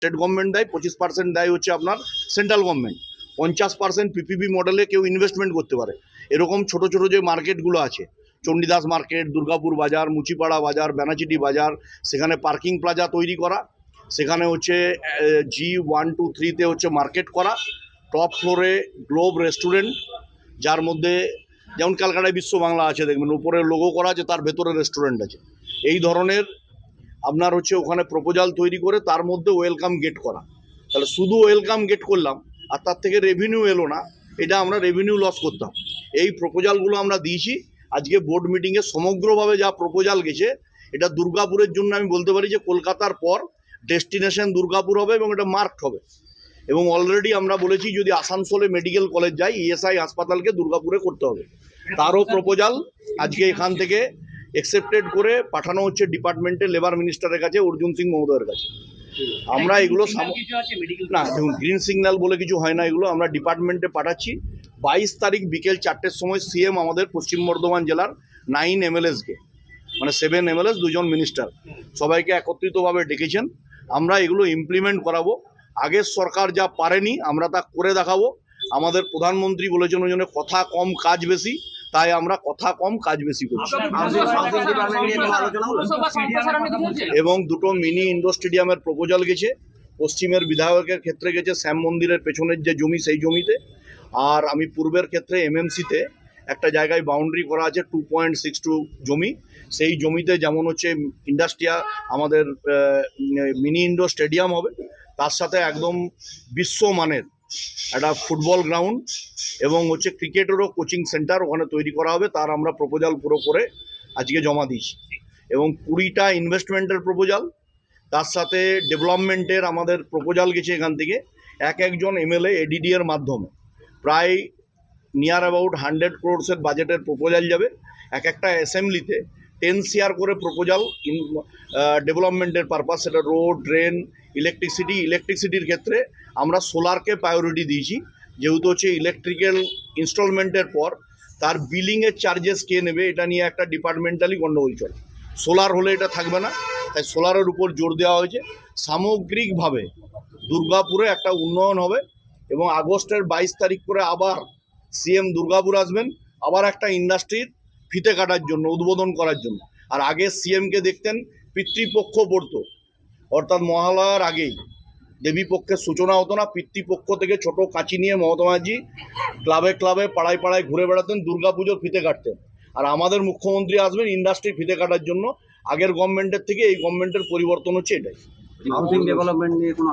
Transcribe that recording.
State government দেয়, 25% দেয় হচ্ছে আপনার সেন্ট্রাল গভর্নমেন্ট। 50% পিপিপি মডেলে কেউ ইনভেস্টমেন্ট করতে পারে। এরকম ছোট ছোট যে মার্কেটগুলো আছে, চণ্ডীদাস মার্কেট, দুর্গাপুর বাজার, মুচিপাড়া বাজার, বেনাচিটি বাজার, সেখানে পার্কিং প্লাজা তৈরি করা, সেখানে হচ্ছে G1, 2, 3-তে হচ্ছে মার্কেট করা, টপ ফ্লোরে গ্লোব রেস্টুরেন্ট, যার মধ্যে যেমন ক্যালকাটায় বিশ্ব বাংলা আছে দেখবেন, উপরে লোগো করা আছে, তার ভেতরে রেস্টুরেন্ট আছে। এই ধরনের আপনার হচ্ছে ওখানে প্রপোজাল তৈরি করে তার মধ্যে ওয়েলকাম গেট করা। তাহলে শুধু ওয়েলকাম গেট করলাম আর তার থেকে রেভিনিউ এলো না, এটা আমরা রেভিনিউ লস করতাম। এই প্রপোজালগুলো আমরা দিয়েছি। আজকে বোর্ড মিটিংয়ে সমগ্রভাবে যা প্রপোজাল গেছে, এটা দুর্গাপুরের জন্য আমি বলতে পারি যে কলকাতার পর ডেস্টিনেশন দুর্গাপুর হবে এবং এটা মার্কড হবে। এবং অলরেডি আমরা বলেছি যদি আসানসোলে মেডিকেল কলেজ যায়, ইএসআই হাসপাতালকে দুর্গাপুরে করতে হবে। তারও প্রপোজাল আজকে এখান থেকে অ্যাকসেপ্টেড করে পাঠানো হচ্ছে ডিপার্টমেন্টে লেবার মিনিস্টারের কাছে, অর্জুন সিং মহোদয়ের কাছে। আমরা এগুলো না, দেখুন, গ্রিন সিগন্যাল বলে কিছু হয় না, এগুলো আমরা ডিপার্টমেন্টে পাঠাচ্ছি। 22 তারিখ বিকেল 4টের সময় সিএম আমাদের পশ্চিম বর্ধমান জেলার 9 এমএলএসকে, মানে 7 এমএলএস, 2 জন মিনিস্টার, সবাইকে একত্রিতভাবে ডেকেছেন। আমরা এগুলো ইমপ্লিমেন্ট করাবো। আগের সরকার যা পারেনি আমরা তা করে দেখাবো। আমাদের প্রধানমন্ত্রী বলেছেন ওই জন্য কথা কম কাজ বেশি, তাই আমরা কথা কম কাজ বেশি করছি। এবং 2টো মিনি ইন্ডোর স্টেডিয়ামের প্রপোজাল গেছে। পশ্চিমের বিধায়কের ক্ষেত্রে গেছে শ্যাম মন্দিরের পেছনের যে জমি, সেই জমিতে। আর আমি পূর্বের ক্ষেত্রে এমএমসিতে একটা জায়গায় বাউন্ডারি করা আছে 2.62 জমি, সেই জমিতে যেমন হচ্ছে ইন্ডাস্ট্রিয়াল আমাদের মিনি ইন্ডোর স্টেডিয়াম হবে, তার সাথে একদম বিশ্বমানের একটা ফুটবল গ্রাউন্ড এবং হচ্ছে ক্রিকেটেরও কোচিং সেন্টার ওখানে তৈরি করা হবে। তার আমরা প্রপোজাল পুরো করে আজকে জমা দিয়েছি। এবং 20টা ইনভেস্টমেন্টের প্রপোজাল, তার সাথে ডেভেলপমেন্টের আমাদের প্রপোজাল গেছে এখান থেকে একজন এমএলএ এডিডি এর মাধ্যমে প্রায় নিয়ার অ্যাবাউট 100 crores বাজেটের প্রপোজাল যাবে। একটা অ্যাসেম্বলিতে 10 শেয়ার করে প্রপোজাল ডেভেলপমেন্টের পারপাস, সেটা রোড, ড্রেন, ইলেকট্রিসিটির ক্ষেত্রে আমরা সোলারকে প্রায়োরিটি দিয়েছি, যেহেতু হচ্ছে ইলেকট্রিক্যাল ইনস্টলমেন্টের পর তার বিলিংয়ের চার্জেস কে নেবে, এটা নিয়ে একটা ডিপার্টমেন্টালি গণ্ডগোল চলে। সোলার হলে এটা থাকবে না, তাই সোলারের উপর জোর দেওয়া হয়েছে। সামগ্রিকভাবে দুর্গাপুরে একটা উন্নয়ন হবে। এবং আগস্টের 22 তারিখ করে আবার সিএম দুর্গাপুর আসবেন, আবার একটা ইন্ডাস্ট্রির ফিতে কাটার জন্য, উদ্বোধন করার জন্য। আর আগে সিএমকে দেখতেন পিতৃপক্ষ পড়তো, অর্থাৎ মহালয়ার আগেই দেবী পক্ষের সূচনা হতো না, পিতৃপক্ষ থেকে ছোট কাঁচি নিয়ে মমতা ব্যানার্জি ক্লাবে ক্লাবে পাড়ায় পাড়ায় ঘুরে বেড়াতেন, দুর্গাপুজোর ফিতে কাটতেন। আর আমাদের মুখ্যমন্ত্রী আসবেন ইন্ডাস্ট্রির ফিতে কাটার জন্য। আগের গভর্নমেন্টের থেকে এই গভর্নমেন্টের পরিবর্তন হচ্ছে এটাই। হাউসিং ডেভেলপমেন্ট নিয়ে কোনো